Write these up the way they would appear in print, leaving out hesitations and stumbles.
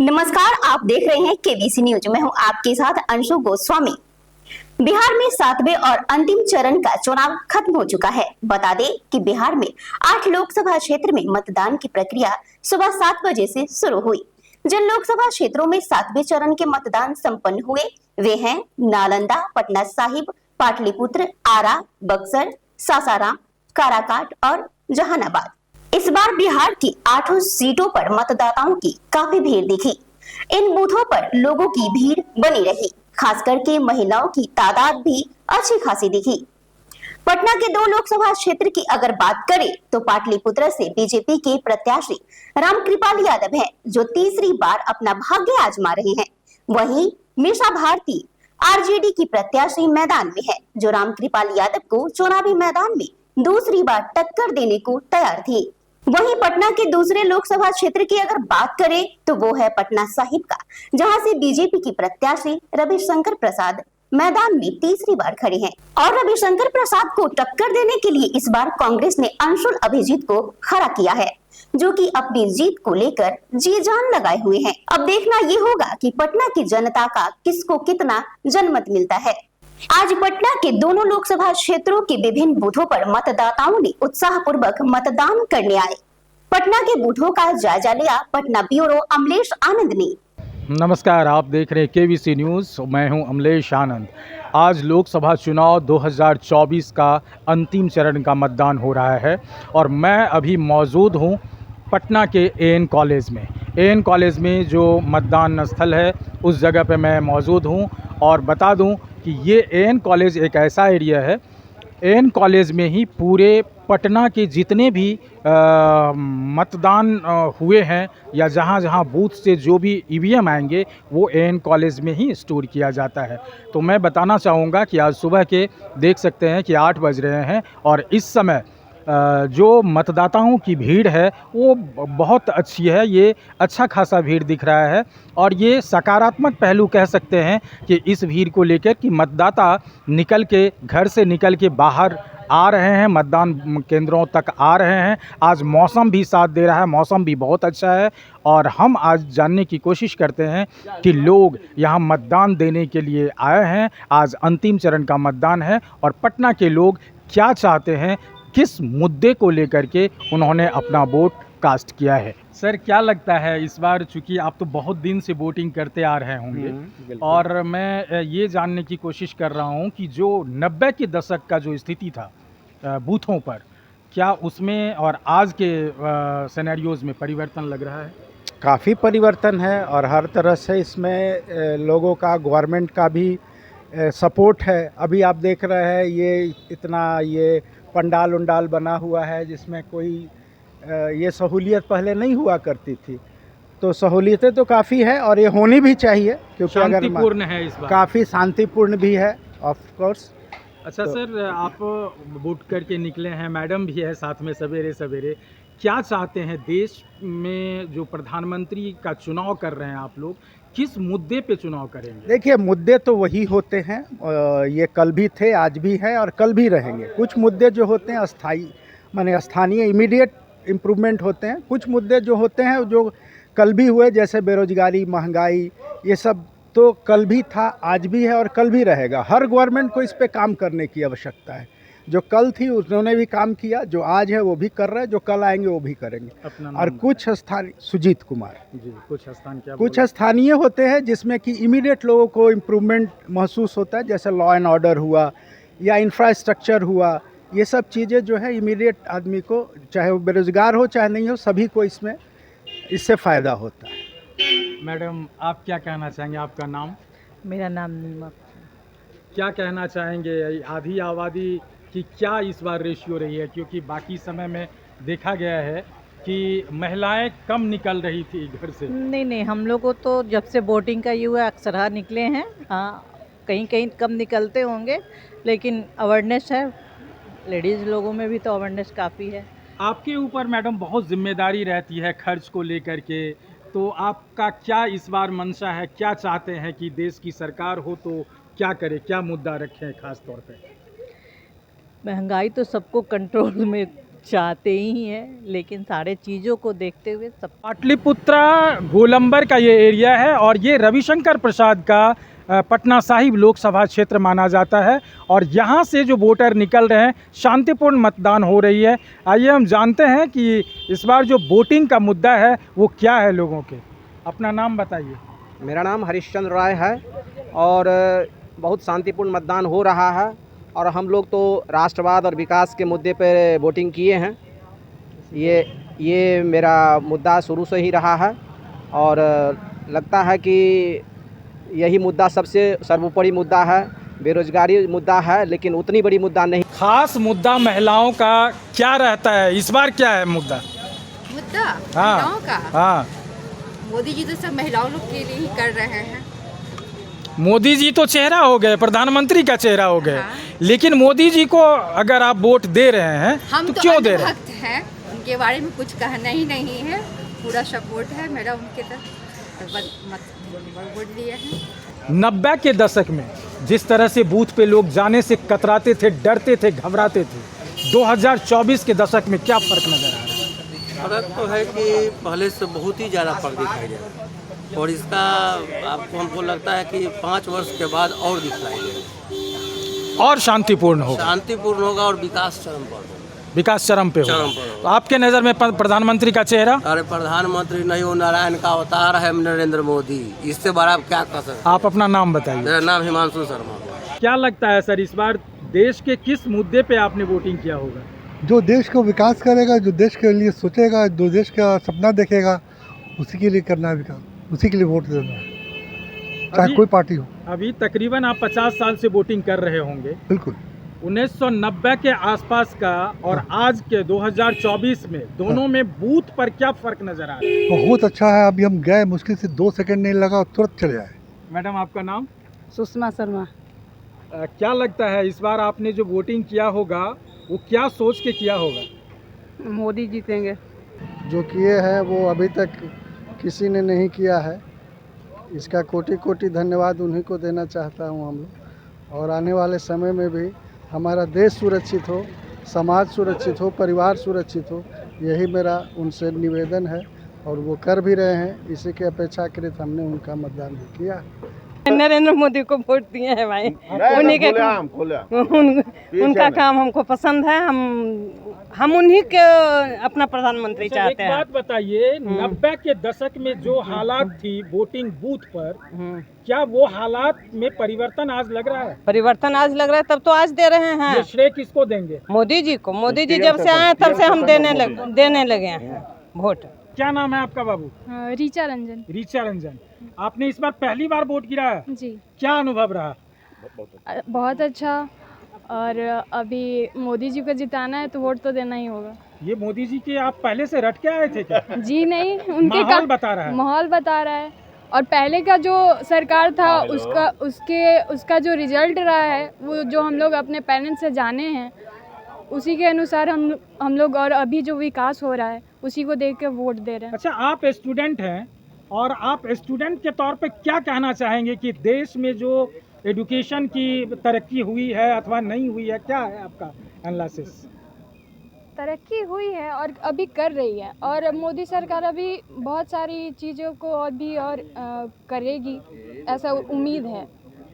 नमस्कार, आप देख रहे हैं केबीसी न्यूज। मैं हूं आपके साथ अंशु गोस्वामी। बिहार में 7वें और अंतिम चरण का चुनाव खत्म हो चुका है। बता दें कि बिहार में 8 लोकसभा क्षेत्र में मतदान की प्रक्रिया सुबह 7 बजे से शुरू हुई। जिन लोकसभा क्षेत्रों में 7वें चरण के मतदान संपन्न हुए वे हैं नालंदा, पटना साहिब, पाटलिपुत्र, आरा, बक्सर, सासाराम, काराकाट और जहानाबाद। इस बार बिहार की 8 सीटों पर मतदाताओं की काफी भीड़ दिखी। इन बूथों पर लोगों की भीड़ बनी रही, खास करके महिलाओं की तादाद भी अच्छी खासी दिखी। पटना के 2 लोकसभा क्षेत्र की अगर बात करें तो पाटलिपुत्र से बीजेपी के प्रत्याशी रामकृपाल यादव हैं, जो तीसरी बार अपना भाग्य आजमा रहे हैं। वहीं मीसा भारती आरजेडी की प्रत्याशी मैदान में है, जो रामकृपाल यादव को चुनावी मैदान में दूसरी बार टक्कर देने को तैयार थी। वहीं पटना के दूसरे लोकसभा क्षेत्र की अगर बात करें तो वो है पटना साहिब का, जहां से बीजेपी की प्रत्याशी रविशंकर प्रसाद मैदान में तीसरी बार खड़े हैं और रविशंकर प्रसाद को टक्कर देने के लिए इस बार कांग्रेस ने अंशुल अभिजीत को खड़ा किया है, जो कि अपनी जीत को लेकर जी जान लगाए हुए हैं। अब देखना ये होगा कि पटना की जनता का किसको कितना जनमत मिलता है। आज पटना के दोनों लोकसभा क्षेत्रों के विभिन्न बूथों पर मतदाताओं ने उत्साहपूर्वक मतदान करने आए। पटना के बूथों का जायजा लिया पटना ब्यूरो अमलेश आनंद ने। नमस्कार, आप देख रहे हैं केबीसी न्यूज़। मैं हूं अमलेश आनंद। आज लोकसभा चुनाव 2024 का अंतिम चरण का मतदान हो रहा है और मैं अभी मौजूद हूं पटना के एएन कॉलेज में। एएन कॉलेज में जो मतदान स्थल है उस जगह पे मैं मौजूद हूं और बता दूं कि ये एएन कॉलेज एक ऐसा एरिया है, एएन कॉलेज में ही पूरे पटना के जितने भी मतदान हुए हैं या जहाँ जहाँ बूथ से जो भी ईवीएम आएंगे वो एएन कॉलेज में ही स्टोर किया जाता है। तो मैं बताना चाहूँगा कि आज सुबह के देख सकते हैं कि 8 बज रहे हैं और इस समय जो मतदाताओं की भीड़ है वो बहुत अच्छी है। ये अच्छा खासा भीड़ दिख रहा है और ये सकारात्मक पहलू कह सकते हैं कि इस भीड़ को लेकर कि मतदाता निकल के घर से निकल के बाहर आ रहे हैं, मतदान केंद्रों तक आ रहे हैं। आज मौसम भी साथ दे रहा है, मौसम भी बहुत अच्छा है और हम आज जानने की कोशिश करते हैं कि लोग यहाँ मतदान देने के लिए आए हैं। आज अंतिम चरण का मतदान है और पटना के लोग क्या चाहते हैं, किस मुद्दे को लेकर के उन्होंने अपना वोट कास्ट किया है। सर, क्या लगता है इस बार, चूंकि आप तो बहुत दिन से वोटिंग करते आ रहे होंगे और मैं ये जानने की कोशिश कर रहा हूँ कि जो 90 के दशक का जो स्थिति था बूथों पर, क्या उसमें और आज के सिनेरियोज में परिवर्तन लग रहा है? काफ़ी परिवर्तन है और हर तरह से इसमें लोगों का, गवर्नमेंट का भी सपोर्ट है। अभी आप देख रहे हैं ये पंडाल उंडाल बना हुआ है जिसमें कोई ये सहूलियत पहले नहीं हुआ करती थी, तो सहूलियतें तो काफ़ी है और ये होनी भी चाहिए क्योंकि अगर शांतिपूर्ण है इस बार, काफ़ी शांतिपूर्ण भी है ऑफ कोर्स। अच्छा तो, सर, आप वोट करके निकले हैं, मैडम भी है साथ में सवेरे सवेरे, क्या चाहते हैं देश में जो प्रधानमंत्री का चुनाव कर रहे हैं आप लोग, किस मुद्दे पे चुनाव करेंगे? देखिए, मुद्दे तो वही होते हैं, ये कल भी थे, आज भी हैं और कल भी रहेंगे। कुछ मुद्दे जो होते हैं अस्थाई, माने स्थानीय इमीडिएट इम्प्रूवमेंट होते हैं। कुछ मुद्दे जो होते हैं जो कल भी हुए, जैसे बेरोजगारी, महंगाई, ये सब तो कल भी था, आज भी है और कल भी रहेगा। हर गवर्नमेंट को इस पे काम करने की आवश्यकता है। जो कल थी उन्होंने भी काम किया, जो आज है वो भी कर रहे हैं, जो कल आएंगे वो भी करेंगे। और कुछ स्थानीय, सुजीत कुमार जी, कुछ स्थानीय होते हैं जिसमें कि इमीडिएट लोगों को इम्प्रूवमेंट महसूस होता है, जैसे लॉ एंड ऑर्डर हुआ या इंफ्रास्ट्रक्चर हुआ। ये सब चीज़ें जो है इमीडिएट आदमी को, चाहे वो बेरोजगार हो चाहे नहीं हो, सभी को इससे फ़ायदा होता है। मैडम, आप क्या कहना चाहेंगे? आपका नाम? मेरा नाम नीमा। क्या कहना चाहेंगे आधी आबादी की क्या इस बार रेशियो रही है? क्योंकि बाकी समय में देखा गया है कि महिलाएं कम निकल रही थी घर से। नहीं, हम लोग को तो जब से वोटिंग का ये हुआ अक्सर निकले हैं। हाँ, कहीं कहीं कम निकलते होंगे, लेकिन अवेयरनेस है, लेडीज़ लोगों में भी तो अवेयरनेस काफ़ी है। आपके ऊपर मैडम बहुत जिम्मेदारी रहती है खर्च को लेकर के, तो आपका क्या इस बार मंशा है, क्या चाहते हैं कि देश की सरकार हो तो क्या करे, क्या मुद्दा रखें खास तौर पे? महंगाई तो सबको कंट्रोल में चाहते ही हैं, लेकिन सारे चीज़ों को देखते हुए सब पाटलिपुत्रा गोलंबर का ये एरिया है और ये रविशंकर प्रसाद का पटना साहिब लोकसभा क्षेत्र माना जाता है और यहाँ से जो वोटर निकल रहे हैं शांतिपूर्ण मतदान हो रही है। आइए हम जानते हैं कि इस बार जो वोटिंग का मुद्दा है वो क्या है लोगों के। अपना नाम बताइए। मेरा नाम हरिश्चंद्र राय है और बहुत शांतिपूर्ण मतदान हो रहा है और हम लोग तो राष्ट्रवाद और विकास के मुद्दे पर वोटिंग किए हैं। ये मेरा मुद्दा शुरू से ही रहा है और लगता है कि यही मुद्दा सबसे सर्वोपरि मुद्दा है। बेरोजगारी मुद्दा है लेकिन उतनी बड़ी मुद्दा नहीं। खास मुद्दा महिलाओं का क्या रहता है इस बार, क्या है मुद्दा? हाँ महिलाओं का हाँ, मोदी जी तो सब महिलाओं लोग के लिए ही कर रहे हैं। मोदी जी तो चेहरा हो गए, प्रधानमंत्री का चेहरा हो गए, हाँ। लेकिन मोदी जी को अगर आप वोट दे रहे हैं हम तो तो क्यों दे रहे हैं? भक्त हैं, उनके बारे में कुछ कहना ही नहीं है। पूरा सपोर्ट है मेरा उनके तरफ, वोट दिए हैं। 90 के दशक में जिस तरह से बूथ पे लोग जाने से कतराते थे, डरते थे, घबराते थे, 2024 के दशक में क्या फर्क नजर आ रहा है? फर्क तो है कि पहले से बहुत ही ज़्यादा फर्क दिखाई दे रहा है और इसका आपको हमको लगता है कि 5 वर्ष के बाद और दिखाई देगा और शांतिपूर्ण होगा, शांतिपूर्ण होगा और विकास चरम पर होगा। विकास चरम पे होगा। चरम पर होगा। तो आपके नज़र में प्रधानमंत्री का चेहरा? अरे प्रधानमंत्री नहीं, वो नारायण का अवतार है नरेंद्र मोदी, इससे बड़ा आप क्या कह सकते हैं। आप अपना नाम बताइए। मेरा नाम हिमांशु शर्मा है। क्या लगता है सर इस बार देश के किस मुद्दे पे आपने वोटिंग किया होगा? जो देश को विकास करेगा, जो देश के लिए सोचेगा, जो देश का सपना देखेगा, उसी के लिए करना है विकास, उसी के लिए वोट देना है, चाहे कोई पार्टी हो। अभी तकरीबन आप 50 साल से वोटिंग कर रहे होंगे। बिल्कुल। 1990 के आसपास का और आज के 2024 में दोनों में बूथ पर क्या फर्क नजर आ रहा है? बहुत अच्छा है। अभी हम गए, मुश्किल से 2 सेकंड नहीं लगा और तुरंत चले आए। मैडम आपका नाम? सुषमा शर्मा। क्या लगता है इस बार आपने जो वोटिंग किया होगा वो क्या सोच के किया होगा? मोदी जीतेंगे। जो किए हैं वो अभी तक किसी ने नहीं किया है। इसका कोटि कोटि धन्यवाद उन्हीं को देना चाहता हूँ हम लोग। और आने वाले समय में भी हमारा देश सुरक्षित हो, समाज सुरक्षित हो, परिवार सुरक्षित हो, यही मेरा उनसे निवेदन है और वो कर भी रहे हैं। इसी के अपेक्षाकृत हमने उनका मतदान भी किया। नरेंद्र मोदी को वोट दिए हैं भाई, उन्हीं के उनका काम हमको पसंद है। हम उन्हीं के अपना प्रधानमंत्री चाहते हैं। एक बात बताइए, 90 के दशक में जो हालात थी वोटिंग बूथ पर, क्या वो हालात में परिवर्तन आज लग रहा है? परिवर्तन आज लग रहा है, तब तो आज दे रहे हैं। ये श्रेय किसको देंगे? मोदी जी को। मोदी जी जब से आए तब से हम देने लगे हैं वोट। क्या नाम है आपका बाबू? रीचा रंजन। रीचा रंजन, आपने इस बार पहली बार वोट गिरा है? जी। क्या अनुभव रहा? बहुत अच्छा। और अभी मोदी जी को जिताना है तो वोट तो देना ही होगा। ये मोदी जी के आप पहले से रट के आए थे क्या? जी नहीं, उनके माहौल बता रहा है। माहौल बता रहा है। और पहले का जो सरकार था उसका जो रिजल्ट रहा है, वो जो हम लोग अपने पेरेंट्स से जाने हैं, उसी के अनुसार हम लोग, और अभी जो विकास हो रहा है उसी को देख के वोट दे रहे हैं। अच्छा, आप स्टूडेंट हैं और आप स्टूडेंट के तौर पे क्या कहना चाहेंगे कि देश में जो एजुकेशन की तरक्की हुई है अथवा नहीं हुई है, क्या है आपका एनालिसिस? तरक्की हुई है और अभी कर रही है, और मोदी सरकार अभी बहुत सारी चीज़ों को और करेगी, ऐसा उम्मीद है।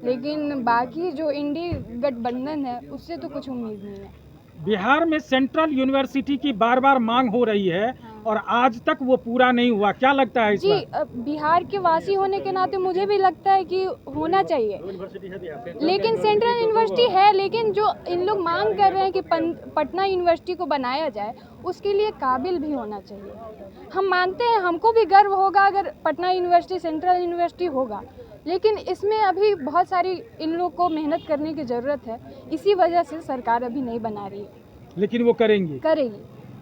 लेकिन बाकी जो इंडी गठबंधन है उससे तो कुछ उम्मीद नहीं है। बिहार में सेंट्रल यूनिवर्सिटी की बार बार मांग हो रही है और आज तक वो पूरा नहीं हुआ, क्या लगता है इस जी, बार? बिहार के वासी होने के नाते मुझे भी लगता है कि होना चाहिए, लेकिन सेंट्रल यूनिवर्सिटी है, लेकिन जो इन लोग मांग कर रहे हैं कि पटना यूनिवर्सिटी को बनाया जाए, उसके लिए काबिल भी होना चाहिए। हम मानते हैं, हमको भी गर्व होगा अगर पटना यूनिवर्सिटी सेंट्रल यूनिवर्सिटी होगा, लेकिन इसमें अभी बहुत सारी इन लोग को मेहनत करने की ज़रूरत है। इसी वजह से सरकार अभी नहीं बना रही है, लेकिन वो करेंगी।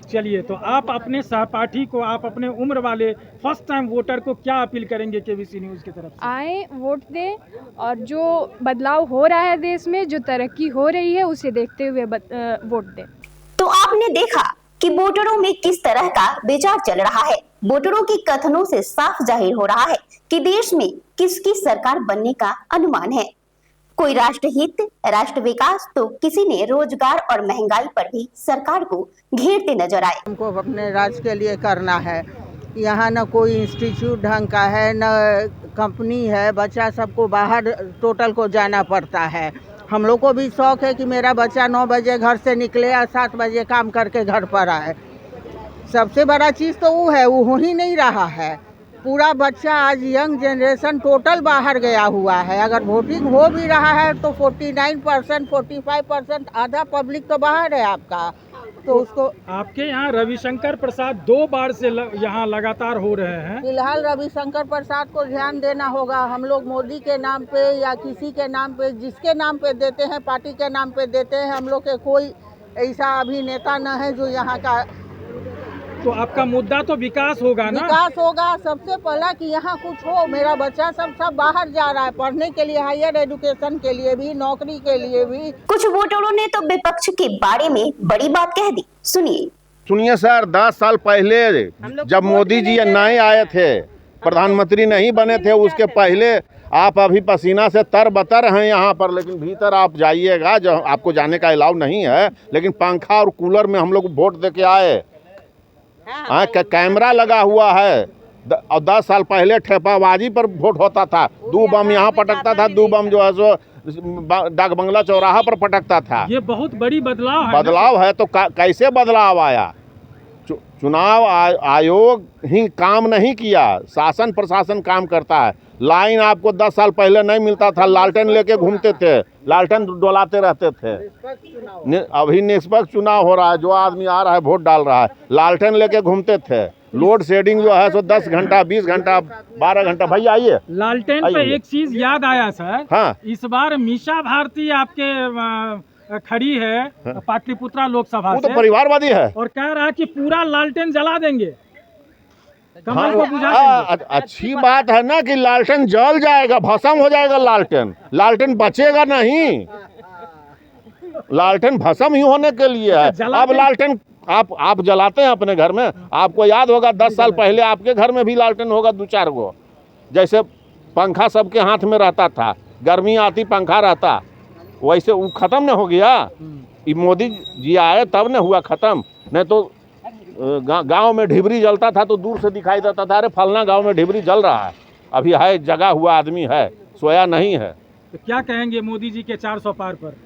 चलिए, तो आप अपने सहपाठी को, आप अपने उम्र वाले फर्स्ट टाइम वोटर को क्या अपील करेंगे केबीसी न्यूज़ की तरफ से? आए, वोट दें, और जो बदलाव हो रहा है देश में, जो तरक्की हो रही है, उसे देखते हुए वोट दें। तो आपने देखा कि वोटरों में किस तरह का विचार चल रहा है। वोटरों के कथनों से साफ जाहिर हो रहा है कि देश में किसकी सरकार बनने का अनुमान है। कोई राष्ट्रहित, राष्ट्र विकास तो किसी ने रोजगार और महंगाई पर भी सरकार को घेरते नजर आए। हमको अपने राज्य के लिए करना है। यहाँ न कोई इंस्टीट्यूट ढंग का है, न कंपनी है, बच्चा सबको बाहर टोटल को जाना पड़ता है। हम लोग को भी शौक है कि मेरा बच्चा 9 बजे घर से निकले और 7 बजे काम करके घर पर आए। सबसे बड़ा चीज़ तो वो है, वो हो ही नहीं रहा है। पूरा बच्चा आज यंग जनरेशन टोटल बाहर गया हुआ है। अगर वोटिंग हो भी रहा है तो 49%, 45% आधा पब्लिक तो बाहर है आपका। तो उसको आपके यहाँ रविशंकर प्रसाद 2 बार से यहाँ लगातार हो रहे हैं। फिलहाल रविशंकर प्रसाद को ध्यान देना होगा। हम लोग मोदी के नाम पे या किसी के नाम पे, जिसके नाम पे देते हैं, पार्टी के नाम पे देते हैं। हम लोग के कोई ऐसा अभिनेता न है जो यहाँ का। तो आपका मुद्दा तो विकास होगा ना? विकास होगा सबसे पहला कि यहाँ कुछ हो। मेरा बच्चा सब बाहर जा रहा है पढ़ने के लिए, हायर एजुकेशन के लिए भी, नौकरी के लिए भी। कुछ वोटरों ने तो विपक्ष के बारे में बड़ी बात कह दी। सुनिए सर, 10 साल पहले जब मोदी जी नए आए थे, प्रधानमंत्री नहीं बने थे, उसके पहले आप अभी पसीना से तरबतर हैं यहाँ पर, लेकिन भीतर आप जाइएगा, जो आपको जाने का अलाउ नहीं है, लेकिन पंखा और कूलर में हम लोग वोट दे के आए। कैमरा लगा हुआ है। और 10 साल पहले ठेपाबाजी पर वोट होता था। 2 बम यहाँ पटकता था, 2 बम जो है सो डाक बंगला चौराहा पर पटकता था। ये बहुत बड़ी बदलाव है। तो कैसे बदलाव आया? चुनाव आयोग ही काम नहीं किया, शासन प्रशासन काम करता है। लाइन आपको 10 साल पहले नहीं मिलता था, लालटेन लेके घूमते थे, लालटेन डोलाते रहते थे। अभी निष्पक्ष चुनाव हो रहा है, जो आदमी आ रहा है वोट डाल रहा है, लालटेन लेके घूमते थे। लोड शेडिंग जो है सो 10 घंटा, 20 घंटा, 12 घंटा। भैया आइए। लालटेन पे एक चीज याद आया सर। हाँ, इस बार मीशा भारती आपके खड़ी है पाटलिपुत्रा लोकसभा वो से, तो परिवारवादी है और कह रहा है कि पूरा लालटेन जला देंगे, कमल को बुझा देंगे। अच्छी बात है ना कि लालटेन जल जाएगा, भस्म हो जाएगा लालटेन। लालटेन बचेगा नहीं, लालटेन भस्म ही होने के लिए है। अब लालटेन आप जलाते हैं अपने घर में। आपको याद होगा 10 साल पहले आपके घर में भी लालटेन होगा 2-4 गो। जैसे पंखा सबके हाथ में रहता था, गर्मी आती पंखा रहता, वैसे वो खत्म न हो गया। ये मोदी जी आए तब न हुआ खत्म। नहीं तो गांव में ढिबरी जलता था तो दूर से दिखाई देता था, अरे फलना गांव में ढिबरी जल रहा है। अभी है, जगा हुआ आदमी है, सोया नहीं है। तो क्या कहेंगे मोदी जी के 400 पार पर?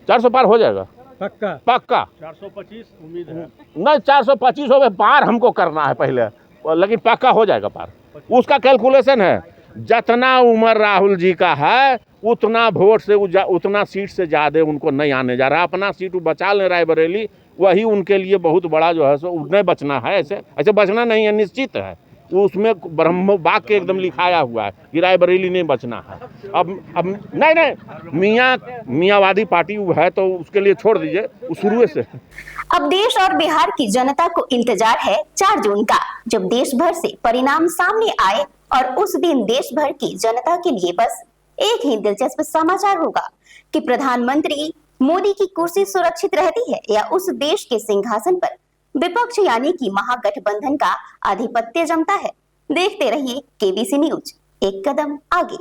400 पार हो जाएगा पक्का? 425 उम्मीद है। नहीं, 425 हो पार हमको करना है पहले, लेकिन पक्का हो जाएगा पार। उसका कैलकुलेशन है, जितना उम्र राहुल जी का है उतना वोट से उतना सीट से ज़्यादा उनको नहीं आने जा रहा। अपना सीट बचा ले रायबरेली, वही उनके लिए बहुत बड़ा जो है सो उन्हें बचना है। ऐसे बचना नहीं है, निश्चित है। उसमें ब्रह्म वाक्य एकदम लिखाया हुआ है कि रायबरेली नहीं बचना है। अब नहीं, मियाँवादी पार्टी है तो उसके लिए छोड़ दीजिए, शुरू से। अब देश और बिहार की जनता को इंतजार है 4 जून का, जब देश भर से परिणाम सामने आए और उस दिन देश भर की जनता के लिए बस एक ही दिलचस्प समाचार होगा कि प्रधानमंत्री मोदी की कुर्सी सुरक्षित रहती है या उस देश के सिंहासन पर विपक्ष यानी कि महागठबंधन का आधिपत्य जमता है। देखते रहिए केबीसी न्यूज, एक कदम आगे।